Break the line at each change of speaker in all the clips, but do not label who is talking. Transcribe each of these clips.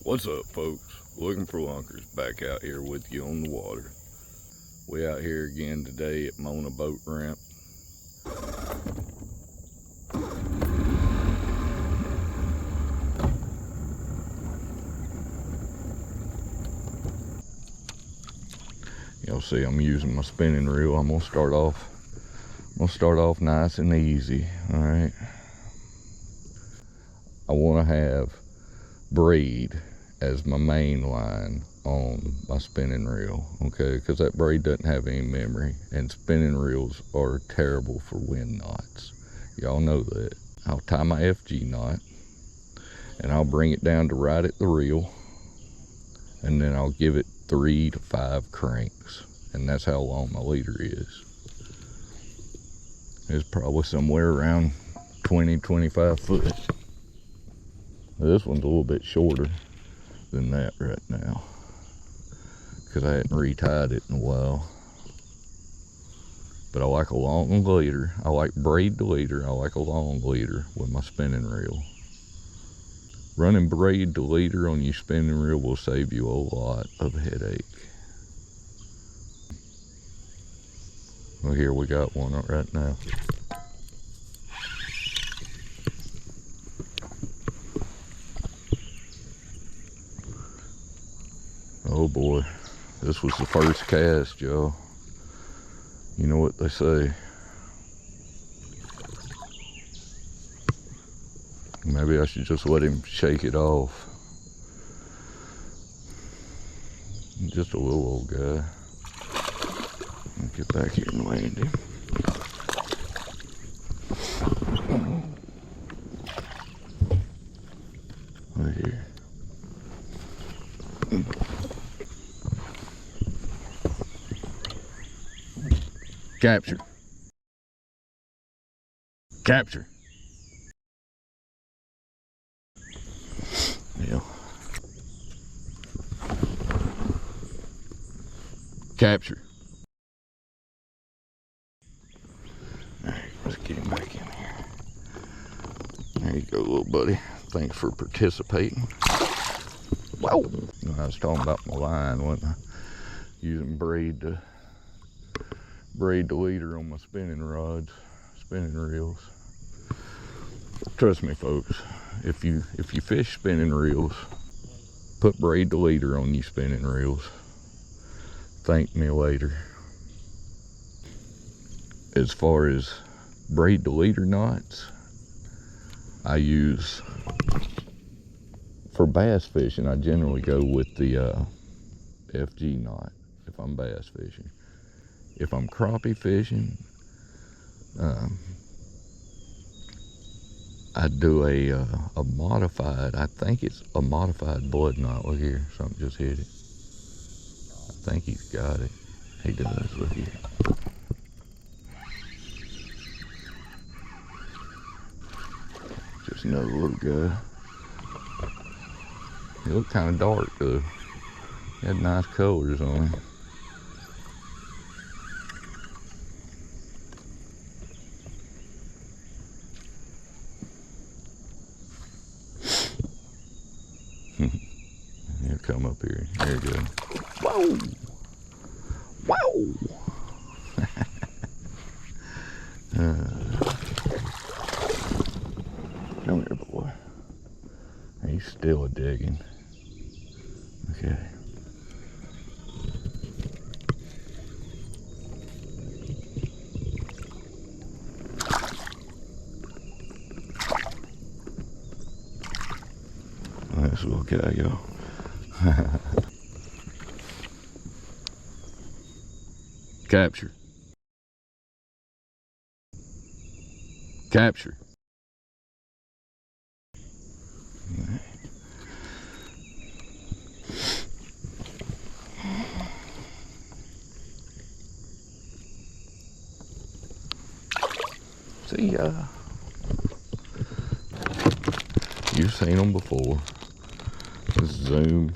What's up, folks? Looking for Lunkers back out here with you on the water. We out here again today at Mona Boat Ramp. Y'all see I'm using my spinning reel. I'm gonna start off nice and easy. All right. I want to have braid as my main line on my spinning reel, okay, because that braid doesn't have any memory, and spinning reels are terrible for wind knots. Y'all know that. I'll tie my FG knot and I'll bring it down to right at the reel, and then I'll give it 3 to 5 cranks, and that's how long my leader is. It's probably somewhere around 20-25 foot. This one's a little bit shorter than that right now because I hadn't retied it in a while. But I like a long leader. I like braid to leader. I like a long leader with my spinning reel. Running braid to leader on your spinning reel will save you a lot of headache. Well, here we got one right now. Oh boy, this was the first cast, y'all. You know what they say. Maybe I should just let him shake it off. Just a little old guy. I'll get back here and land him. Right here. Capture. Capture. Yeah. Capture. Alright, let's get him back in here. There you go, little buddy. Thanks for participating. Whoa! I was talking about my line, wasn't I? Using braid to leader on my spinning rods, spinning reels. Trust me, folks, if you fish spinning reels, put braid to leader on your spinning reels. Thank me later. As far as braid to leader knots, I use, for bass fishing, I generally go with the FG knot if I'm bass fishing. If I'm crappie fishing, I do a modified, I think it's a modified blood knot. Look here, something just hit it. I think he's got it. He does, look here. Just another little guy. He looked kind of dark though. He had nice colors on him. He'll come up here. There you go. Whoa! Whoa! Come here, boy. He's still digging. Okay. This little guy, yo. Capture. Capture. See, you've seen them before. Zoom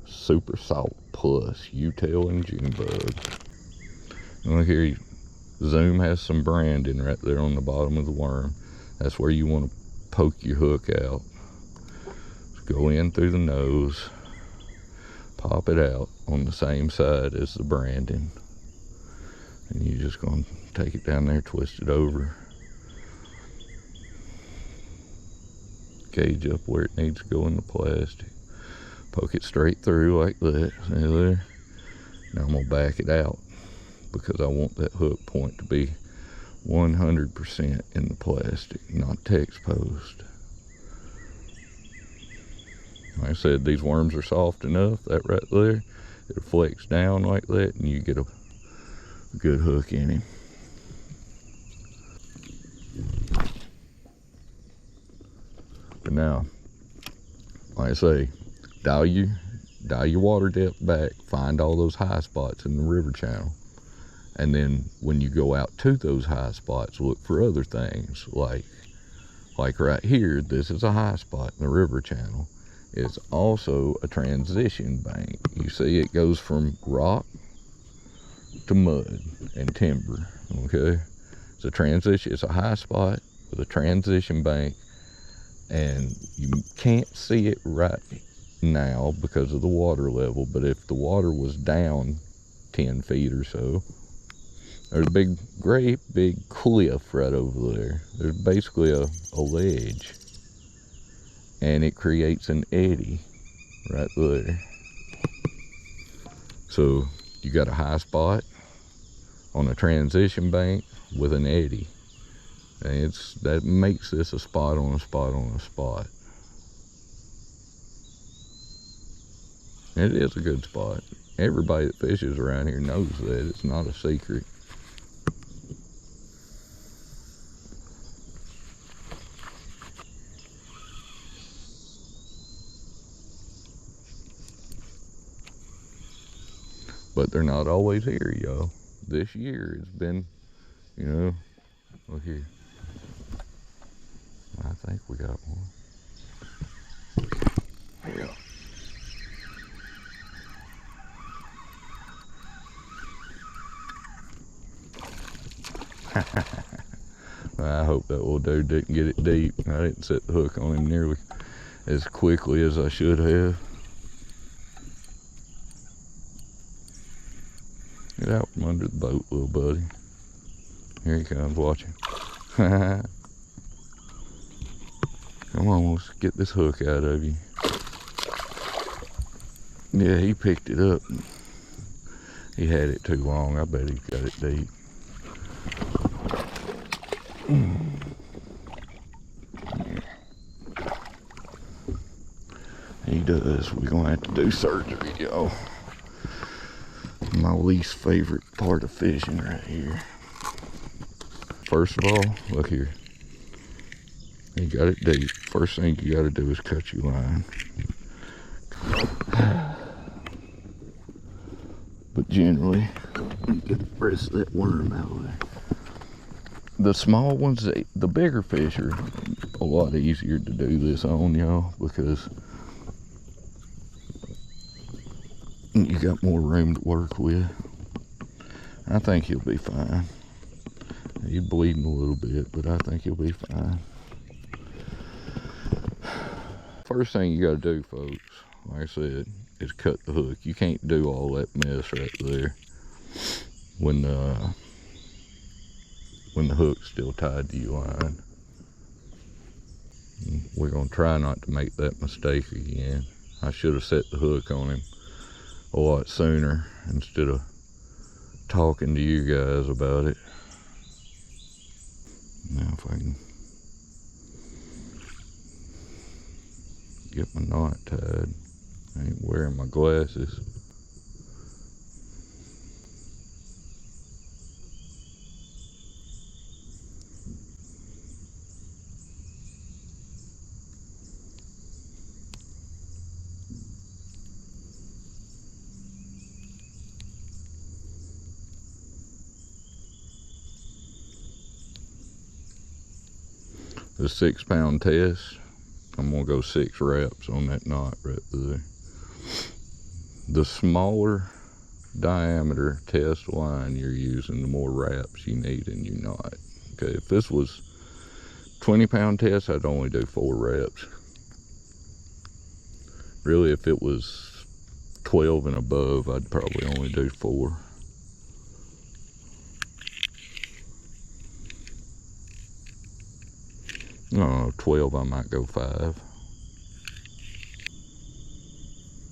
Super Salt Plus U-tail and June bug. Look here, Zoom has some branding right there on the bottom of the worm. That's where you want to poke your hook out. go in through the nose, pop it out on the same side as the branding, and you're just going to take it down there, twist it over, gauge up where it needs to go in the plastic, poke it straight through like that. See there? Now I'm going to back it out because I want that hook point to be 100% in the plastic, not text post. Like I said, these worms are soft enough, that right there, it'll flex down like that and you get a good hook in him. But now, like I say, dial your water depth back, find all those high spots in the river channel. And then when you go out to those high spots, look for other things like right here, this is a high spot in the river channel. It's also a transition bank. You see it goes from rock to mud and timber, okay? It's a transition, it's a high spot with a transition bank, and you can't see it right now because of the water level, but if the water was down 10 feet or so, there's a great big cliff right over there. There's basically a ledge, and it creates an eddy right there. So you got a high spot on a transition bank with an eddy, and that makes this a spot on a spot on a spot. It is a good spot. Everybody that fishes around here knows that. It's not a secret. But they're not always here, y'all. This year it's been, you know, look here. I think we got one. Here we go. I hope that little dude didn't get it deep. I didn't set the hook on him nearly as quickly as I should have. Get out from under the boat, little buddy. Here he comes, watch him. Come on, let's get this hook out of you. Yeah, he picked it up. He had it too long. I bet he got it deep. He does. We're gonna have to do surgery, y'all. My least favorite part of fishing right here. First of all, look here. You got it deep. First thing you gotta do is cut your line. But generally, you get the rest of that worm out of there. The small ones, the bigger fish are a lot easier to do this on, y'all, because you got more room to work with. I think he'll be fine. He's bleeding a little bit, but I think he'll be fine. First thing you gotta do, folks, like I said, is cut the hook. You can't do all that mess right there when the hook's still tied to your line. We're gonna try not to make that mistake again. I should have set the hook on him a lot sooner instead of talking to you guys about it. Now if I can get my knot tied. I ain't wearing my glasses. The 6 pound test, I'm gonna go 6 wraps on that knot right there. The smaller diameter test line you're using, the more wraps you need in your knot. Okay, if this was 20 pound test, I'd only do 4 wraps. Really, if it was 12 and above, I'd probably only do 4. No, 12 I might go 5.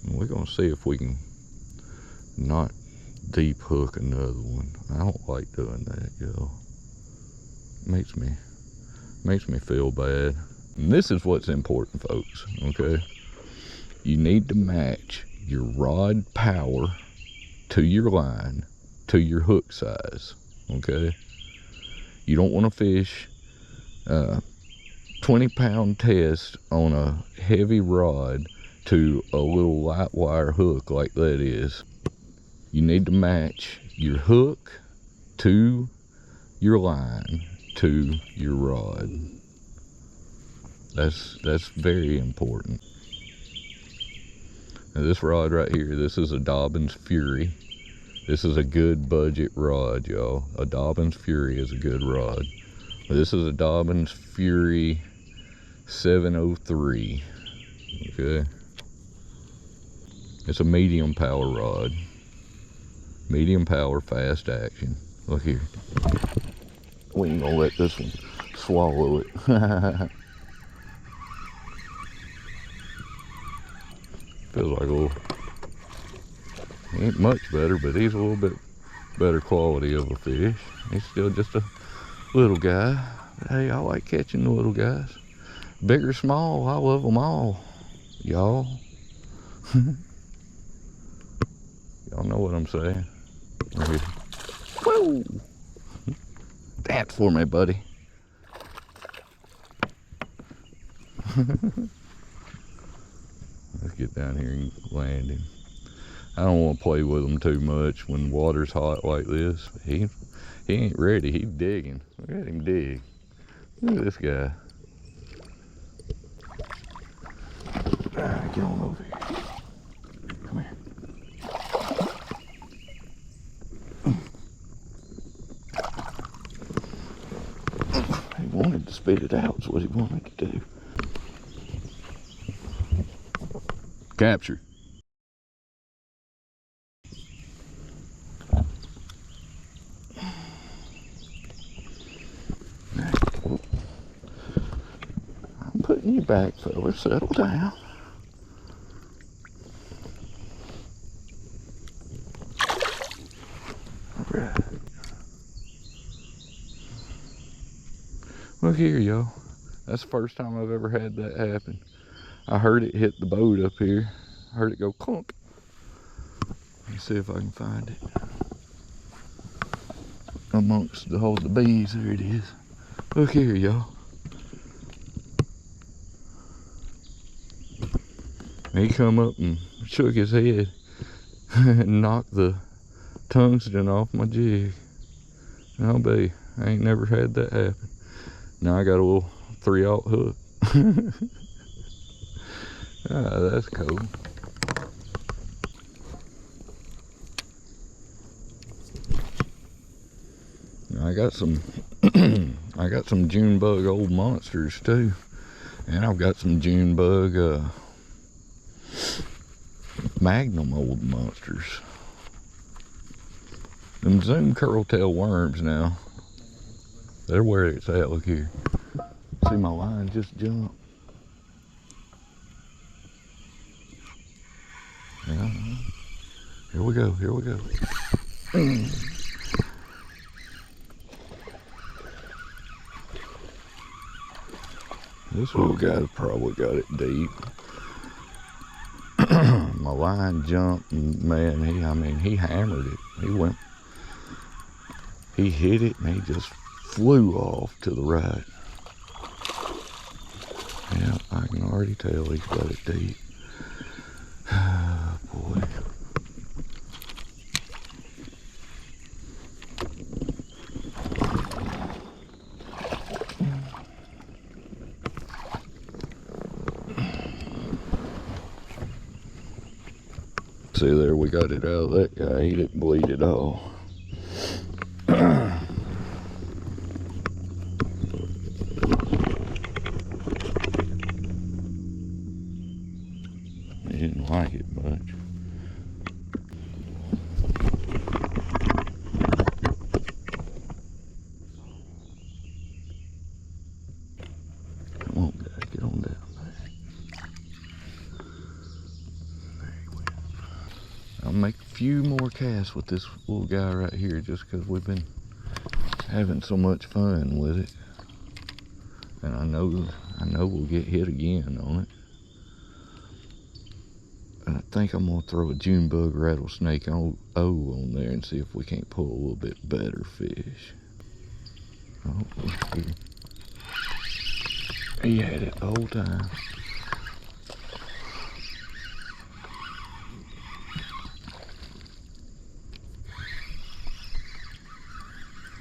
And we're gonna see if we can not deep hook another one. I don't like doing that, y'all. Makes me feel bad. And this is what's important, folks, okay? You need to match your rod power to your line to your hook size, okay? You don't want to fish 20-pound test on a heavy rod to a little light wire hook like that is. You need to match your hook to your line to your rod. That's very important. Now this rod right here, this is a Dobyns Fury. This is a good budget rod, y'all. A Dobyns Fury is a good rod. This is a Dobyns Fury 703, okay? It's a medium power rod. Medium power, fast action. Look here. We ain't gonna let this one swallow it. Feels like a little, he ain't much better, but he's a little bit better quality of a fish. He's still just a little guy. But hey, I like catching the little guys. Big or small, I love them all, y'all. Y'all know what I'm saying. Right here. Whoa! Dance for me, buddy. Let's get down here and land him. I don't want to play with him too much when water's hot like this. He ain't ready. He's digging. Look at him dig. Look at this guy. Get on over here. Come here. He wanted to spit it out. Is what he wanted to do. Capture. I'm putting you back, fella. Settle down. Alright. Look here, y'all. That's the first time I've ever had that happen. I heard it hit the boat up here. I heard it go clunk. Let me see if I can find it. Amongst all the bees, there it is. Look here, y'all. He come up and shook his head and knocked the tungsten off my jig. And I'll be, I ain't never had that happen. Now I got a little 3/0 hook. Ah, that's cool. I got some I got some June bug old monsters too. And I've got some June bug Magnum old monsters. Them Zoom curltail worms now. They're where it's at. Look here. See my line just jump. Yeah. Here we go. Here we go. This little guy probably got it deep. My line jumped, and man, he hammered it. He hit it, and he just flew off to the right. Yeah, I can already tell he's got it deep. Oh, boy. See there, we got it out of that guy. He didn't bleed at all. don't like it much. Come on, guys, get on down there. There he went. I'll make a few more casts with this little guy right here just because we've been having so much fun with it. And I know we'll get hit again on it. And I think I'm gonna throw a June bug rattlesnake O on there and see if we can't pull a little bit better fish. Oh, he had it the whole time.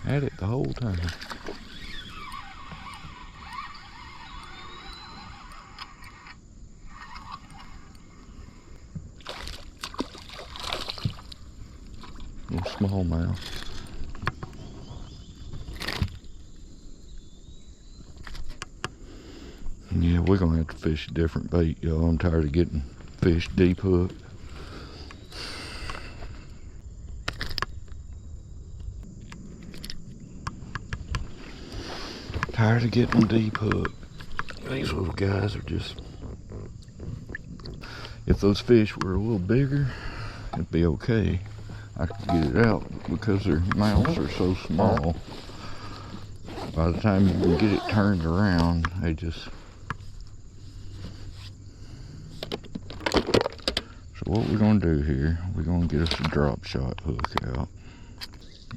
Had it the whole time. Little smallmouth. Yeah, we're gonna have to fish a different bait, y'all. I'm tired of getting fish deep hooked. Tired of getting them deep hooked. These little guys are just... If those fish were a little bigger, it'd be okay. I could get it out because their mouths are so small. By the time you can get it turned around, they just... So what we're gonna do here, we're gonna get us a drop shot hook out.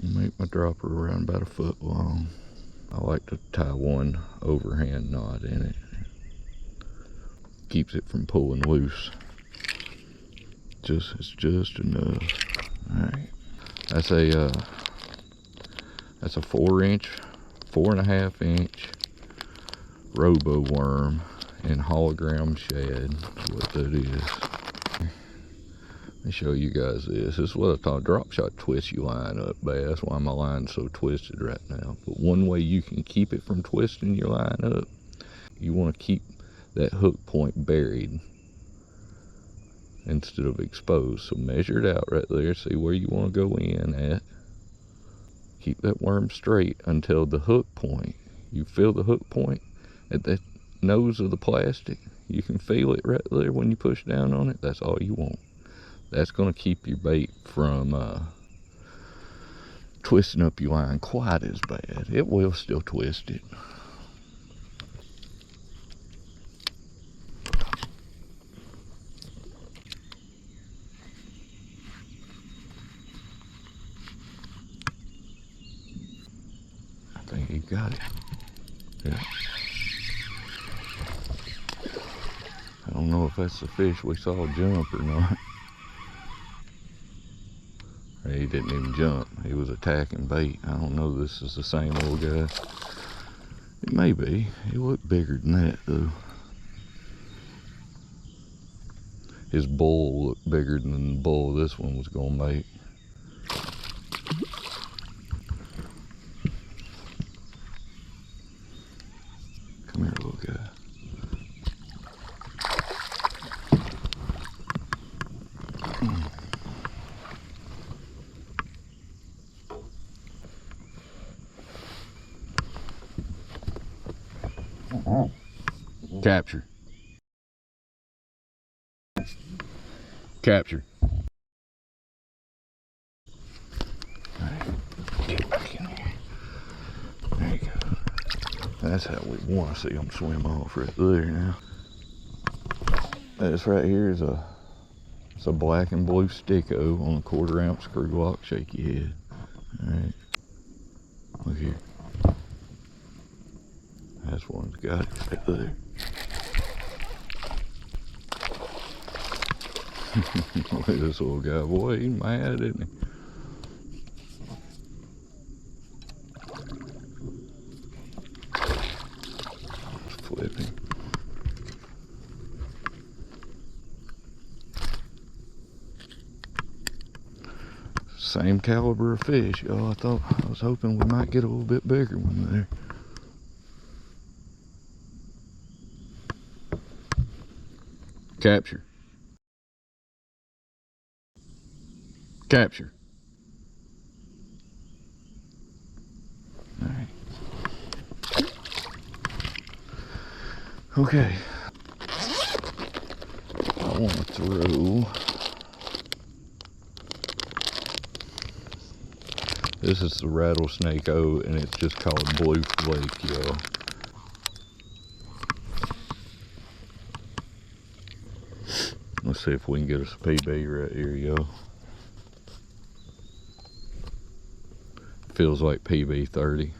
Make my dropper around about 1 foot long. I like to tie one overhand knot in it. Keeps it from pulling loose. It's just enough. Alright. That's a 4.5 inch robo worm in hologram shad. That's what that is. Let me show you guys this. This is what I thought drop shot twists your line up bad. That's why my line's so twisted right now. But one way you can keep it from twisting your line up, you want to keep that hook point buried instead of exposed. So measure it out right there, see where you want to go in at. Keep that worm straight until the hook point. You feel the hook point at the nose of the plastic. You can feel it right there when you push down on it. That's all you want. That's going to keep your bait from twisting up your line quite as bad. It will still twist it. I think he got it. Yeah. I don't know if that's the fish we saw jump or not. He didn't even jump. He was attacking bait. I don't know if this is the same old guy. It may be. He looked bigger than that though. His bull looked bigger than the bull this one was gonna make. Come here, little guy. Capture. Capture. Right. Get back in here. There you go. That's how we want to see them swim off right there now. This right here is it's a black and blue sticko on a 1/4 ounce screw lock shaky head. Alright. Look here. That's one's got it right there. Look at this little guy, boy, he's mad, isn't he? Let's flip him. Same caliber of fish, y'all. I was hoping we might get a little bit bigger one there. Capture. Capture. All right. Okay. I want to throw. This is the Rattlesnake O, and it's just called Blue Flake, y'all. Let's see if we can get us a PB right here, y'all. Feels like PB 30.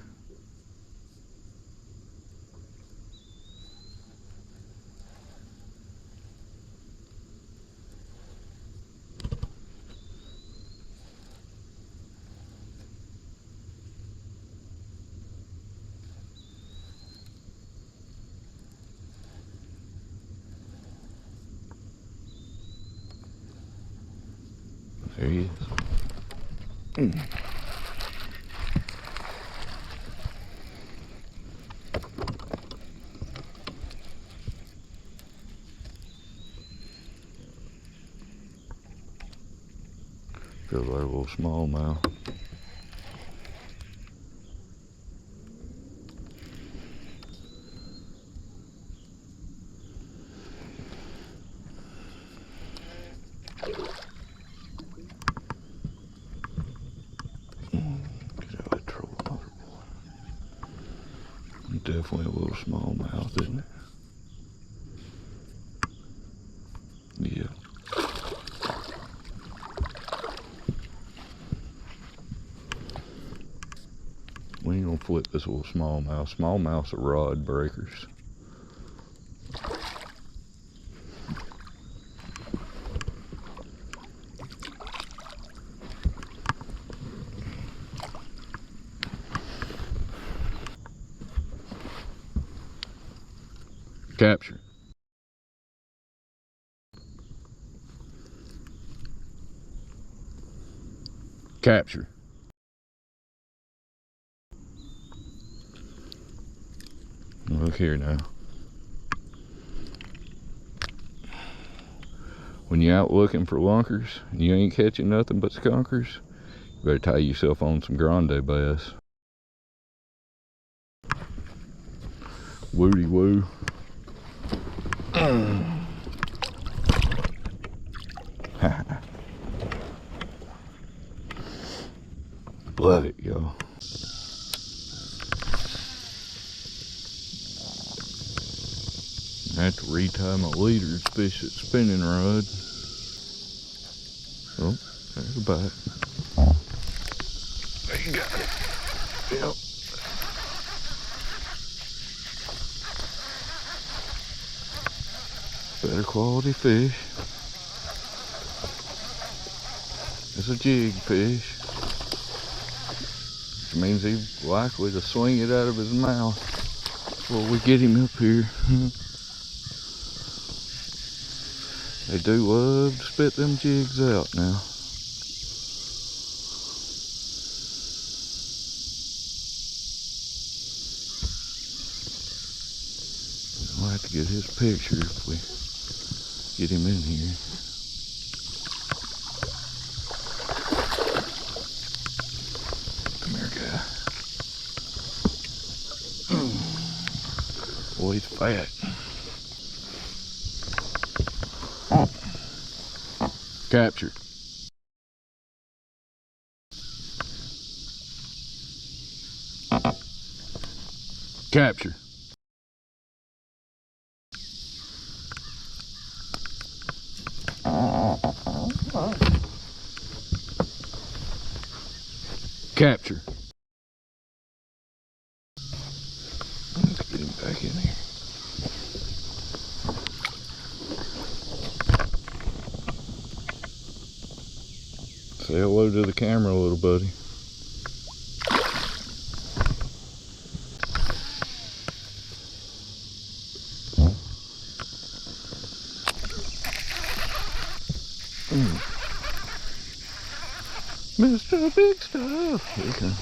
There he is. Feels like a little smallmouth. Definitely a little smallmouth, isn't it? Yeah. We ain't gonna flip this little smallmouth. Smallmouths are rod breakers. Capture. Capture. Look here now. When you're out looking for lunkers and you ain't catching nothing but skunkers, you better tie yourself on some grande bass. Woody woo. Love it, y'all. I have to retie my leaders, fish at spinning rod. Oh, there's a bite. There you got it. Yep. Better quality fish. It's a jig fish. Which means he's likely to swing it out of his mouth before we get him up here. They do love to spit them jigs out now. We'll have to get his picture if we get him in here. Come here, guy. Boy, he's fat. Capture. Capture. Capture. Let's get him back in here. Say hello to the camera, little buddy. Mr. Big Stuff. Okay.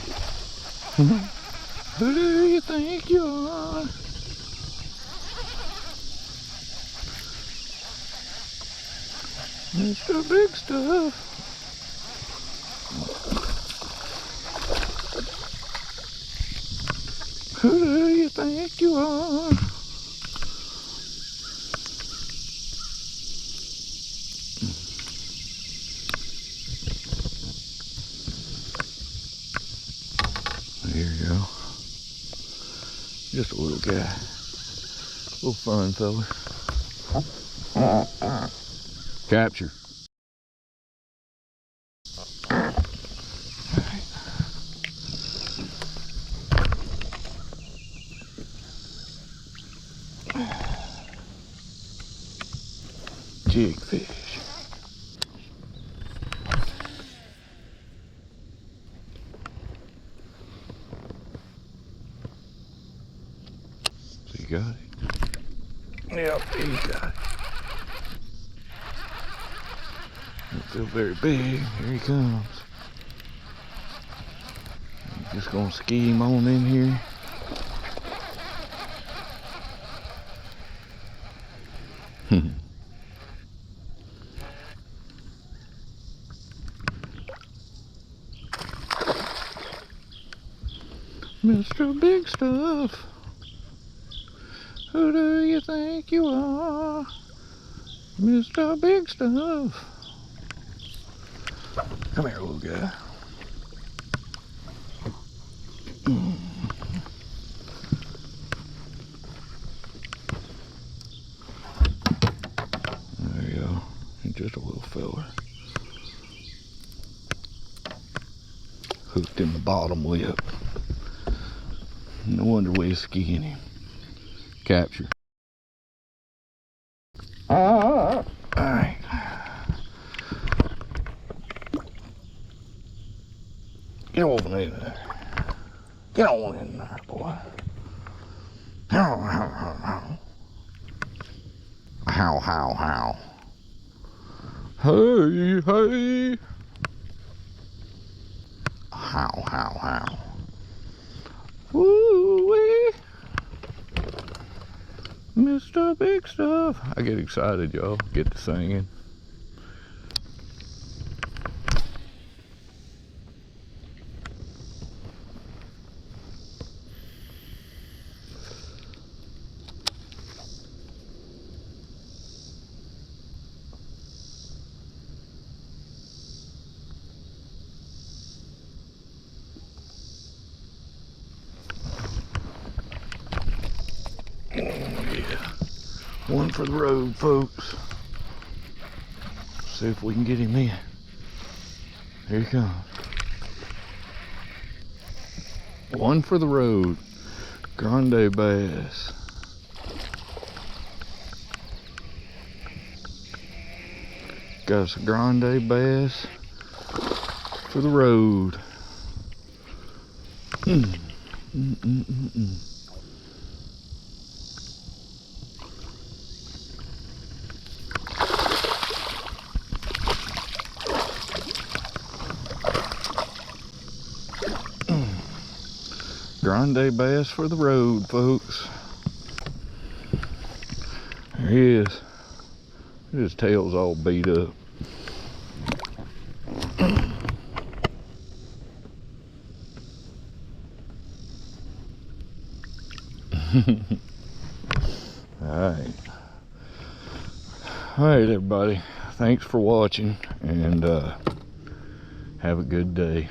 Who do you think you are? Mr. Big Stuff. think you are? There you go. Just a little guy. Little fun fella. Capture. Jigfish. So you got it? Yep, he got it. Don't feel very big. Here he comes. I'm just gonna ski him on in here. Mr. Big Stuff, who do you think you are? Mr. Big Stuff. Come here, little guy. There you go. He's just a little fella. Hooked in the bottom lip. No wonder we're skiing him. Capture. Alright. Get over in there. Get on in there, boy. How, how, how, how. How, how, how. Hey, hey. How, how, how. Woo-wee. Mr. Big Stuff. I get excited, y'all. Get to singing. Oh yeah. One for the road, folks. See if we can get him in. Here he comes. One for the road. Grande bass. Got us a grande bass for the road. Grande bass for the road, folks. There he is. His tail's all beat up. Alright. Alright, everybody. Thanks for watching, and have a good day.